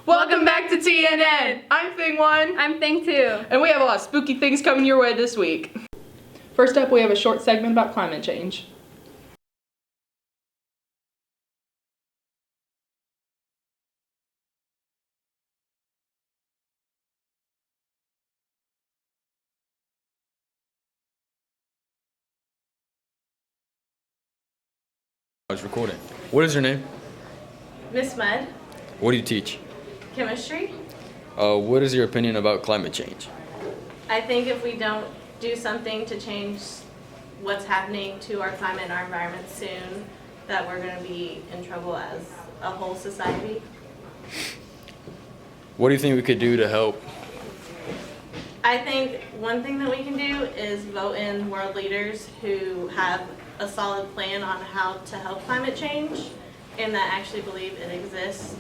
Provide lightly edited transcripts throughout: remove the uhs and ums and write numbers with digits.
Welcome back to TNN. I'm Thing 1. I'm Thing 2. And we have a lot of spooky things coming your way this week. First up, we have a short segment about climate change. I was recording. What is your name? Miss Mud. What do you teach? Chemistry. What is your opinion about climate change? I think if we don't do something to change what's happening to our climate and our environment soon, that we're going to be in trouble as a whole society. What do you think we could do to help? I think one thing that we can do is vote in world leaders who have a solid plan on how to help climate change and that actually believe it exists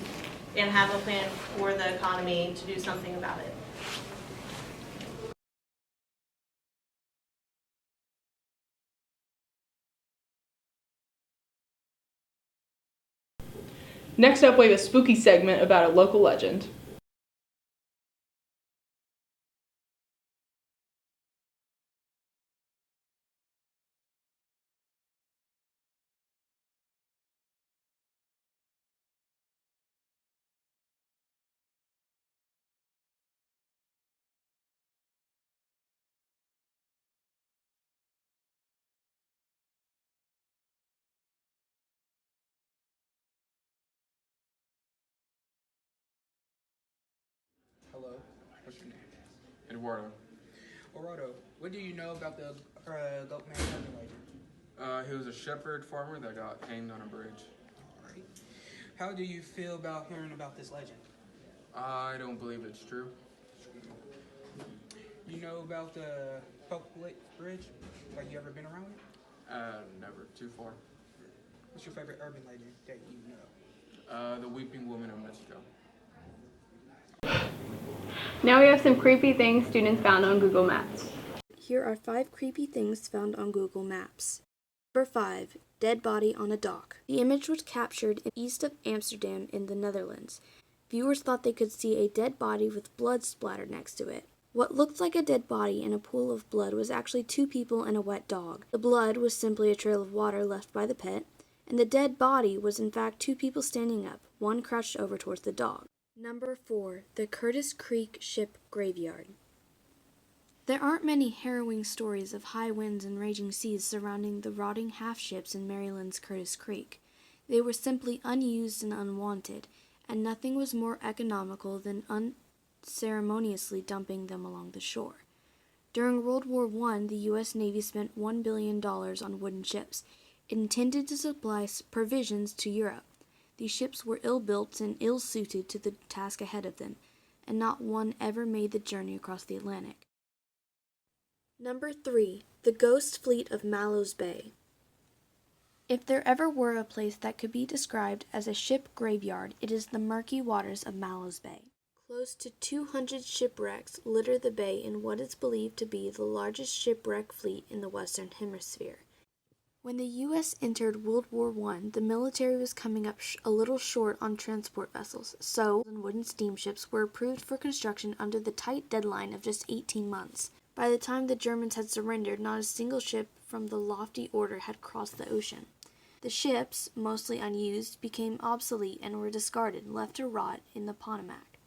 and have a plan for the economy to do something about it. Next up, we have a spooky segment about a local legend. Hello, what's your name? Eduardo. Orado, what do you know about the Goatman Legend? He was a shepherd farmer that got hanged on a bridge. Alright. How do you feel about hearing about this legend? I don't believe it's true. You know about the Poke Bridge? Like, you ever been around it? Never. Too far. What's your favorite urban legend that you know? The Weeping Woman of Mexico. Now we have some creepy things students found on Google Maps. Here are 5 creepy things found on Google Maps. Number 5. Dead body on a dock. The image was captured east of Amsterdam in the Netherlands. Viewers thought they could see a dead body with blood splattered next to it. What looked like a dead body in a pool of blood was actually 2 people and a wet dog. The blood was simply a trail of water left by the pet, and the dead body was in fact 2 people standing up, one crouched over towards the dog. Number 4. The Curtis Creek Ship Graveyard. There aren't many harrowing stories of high winds and raging seas surrounding the rotting half-ships in Maryland's Curtis Creek. They were simply unused and unwanted, and nothing was more economical than unceremoniously dumping them along the shore. During World War I, the U.S. Navy spent $1 billion on wooden ships, intended to supply provisions to Europe. These ships were ill-built and ill-suited to the task ahead of them, and not one ever made the journey across the Atlantic. Number 3. The Ghost Fleet of Mallows Bay. If there ever were a place that could be described as a ship graveyard, it is the murky waters of Mallows Bay. Close to 200 shipwrecks litter the bay in what is believed to be the largest shipwreck fleet in the Western Hemisphere. When the U.S. entered World War I, the military was coming up a little short on transport vessels, so wooden steamships were approved for construction under the tight deadline of just 18 months. By the time the Germans had surrendered, not a single ship from the lofty order had crossed the ocean. The ships, mostly unused, became obsolete and were discarded, left to rot in the Potomac.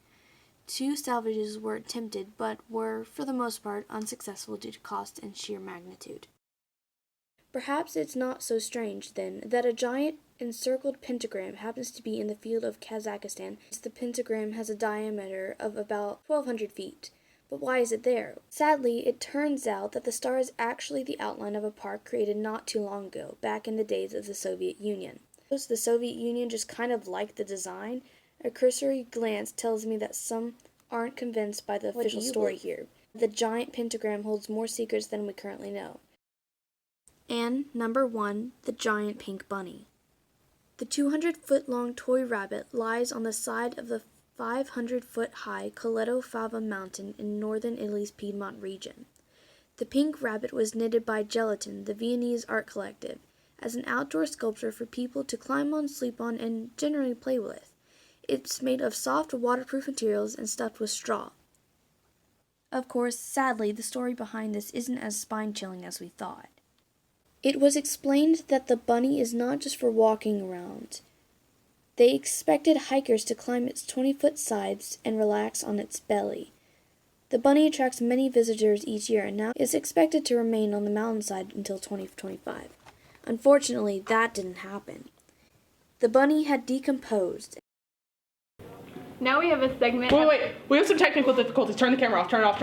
2 salvages were attempted, but were, for the most part, unsuccessful due to cost and sheer magnitude. Perhaps it's not so strange, then, that a giant encircled pentagram happens to be in the field of Kazakhstan. The pentagram has a diameter of about 1,200 feet. But why is it there? Sadly, it turns out that the star is actually the outline of a park created not too long ago, back in the days of the Soviet Union. The Soviet Union just kind of liked the design. A cursory glance tells me that some aren't convinced by the official story here. The giant pentagram holds more secrets than we currently know. And number 1, the giant pink bunny. The 200-foot-long toy rabbit lies on the side of the 500-foot-high Coleto Fava mountain in northern Italy's Piedmont region. The pink rabbit was knitted by Gelatin, the Viennese art collective, as an outdoor sculpture for people to climb on, sleep on, and generally play with. it's made of soft, waterproof materials and stuffed with straw. Of course, sadly, the story behind this isn't as spine-chilling as we thought. It was explained that the bunny is not just for walking around. They expected hikers to climb its 20-foot sides and relax on its belly. The bunny attracts many visitors each year and now is expected to remain on the mountainside until 2025. Unfortunately, that didn't happen. The bunny had decomposed. Now we have a segment. Wait. We have some technical difficulties. Turn the camera off. Turn it off.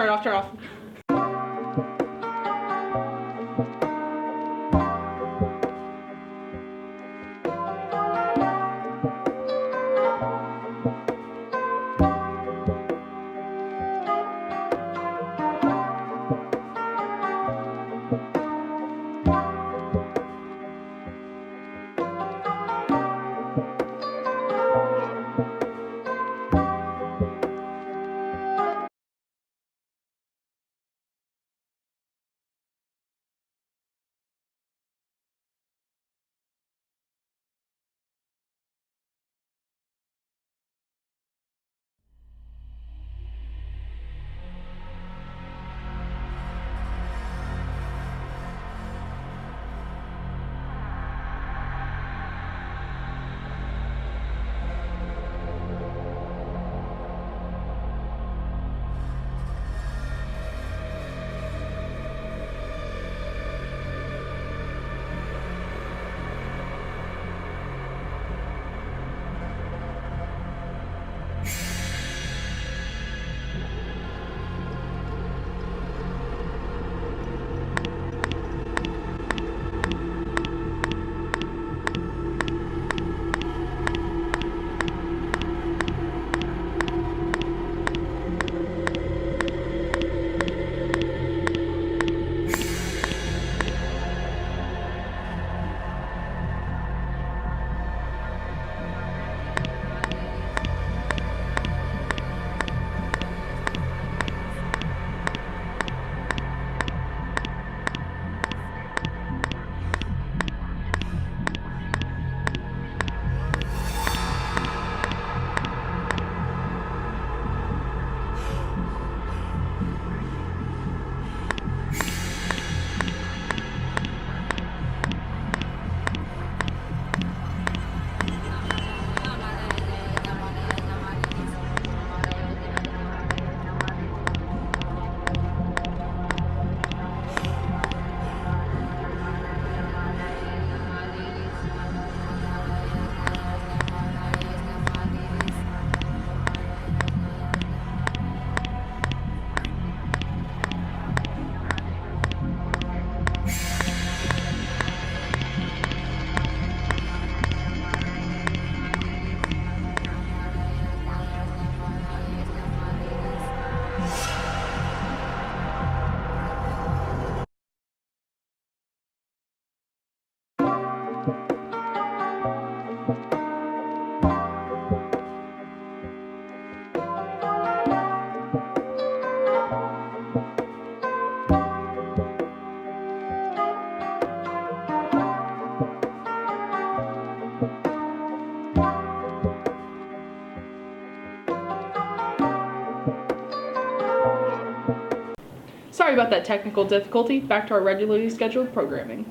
Sorry about that technical difficulty. Back to our regularly scheduled programming.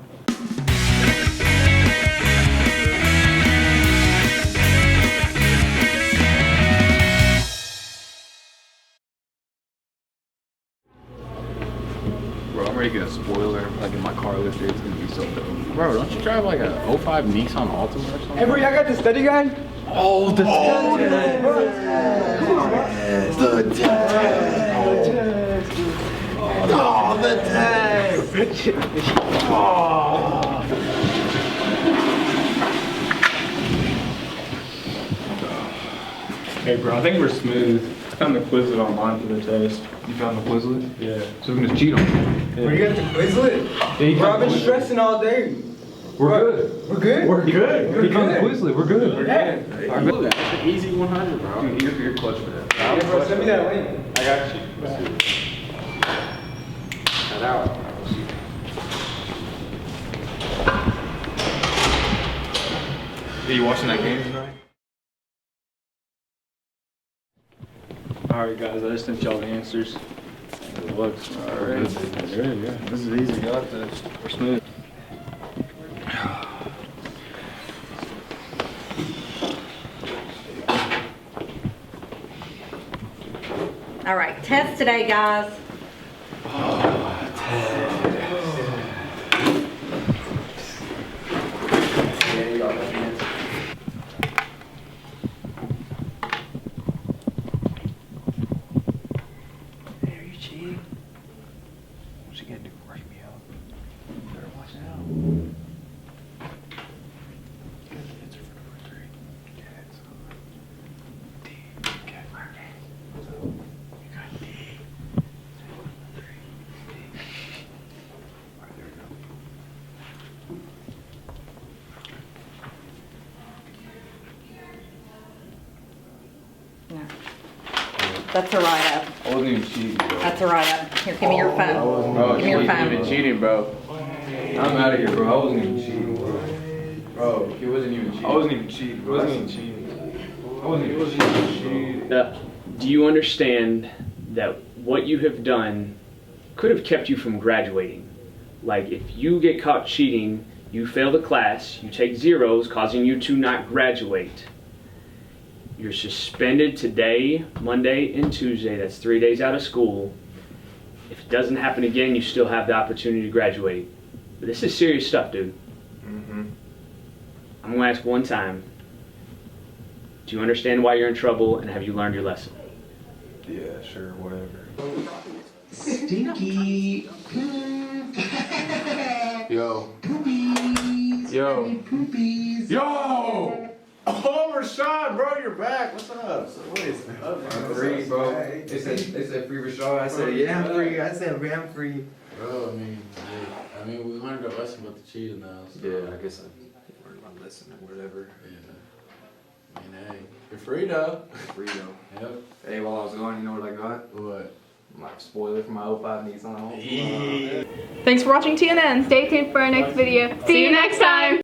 Bro, I'm ready to get a spoiler, like in my car lift, it's gonna be so dope. Bro, don't you drive like a '05 Nissan Altima or something? Hey, bro, y'all got the study guide? Oh, the test! The test! Hey bro, I think we're smooth. I found the Quizlet online for the test. You found the Quizlet? Yeah. So we're gonna cheat on it. Bro, you got the Quizlet? Bro, I've been stressing all day. We're good. We're good? We're good. We found the Quizlet. We're good. Yeah. That's an easy 100, bro. Dude, you're clutch for that. Yeah, bro, send me that link. I got you. Let's see. That out. Are you watching that game tonight? Alright guys, I just sent y'all the answers. It looks. Alright. Yeah. This is easy. Got this. We're smooth. All right, test today, guys. Hey, are you cheating? What's she gonna do? Write me out. Better watch out. Good answer for number 3. Cats. D. Cat. So, you got D. 3. D. Alright, there we go. No. That's a write-up. I wasn't even cheating, bro. That's a write-up. Here, give me your phone. Bro, Give me your you wasn't even phone. cheating, bro. I'm out of here, bro. I wasn't even cheating, bro. Bro, he wasn't even cheating. I wasn't even cheating, bro. I wasn't even cheating. I wasn't even cheating. Do you understand that what you have done could have kept you from graduating? Like, if you get caught cheating, you fail the class, you take zeros, causing you to not graduate. You're suspended today, Monday, and Tuesday. That's 3 days out of school. If it doesn't happen again, you still have the opportunity to graduate. But this is serious stuff, dude. I'm gonna ask one time. Do you understand why you're in trouble, and have you learned your lesson? Yeah, sure, whatever. Stinky. Yo. Poopies. Yo. Poopies. Yo! Oh, Rashad, bro, you're back. What's up? What is up? I'm free, bro. They said free Rashad. I said, yeah, I'm free. I said, I'm free. Bro, I mean, we learned a lesson about the cheating now. So. Yeah, I guess I learned my lesson or whatever. Yeah. I mean, hey, you're free though. Free though. Yep. Hey, while I was gone, you know what I got? What? My spoiler for my 05 Nissan. Thanks for watching TNN. Stay tuned for our next video. See you next time.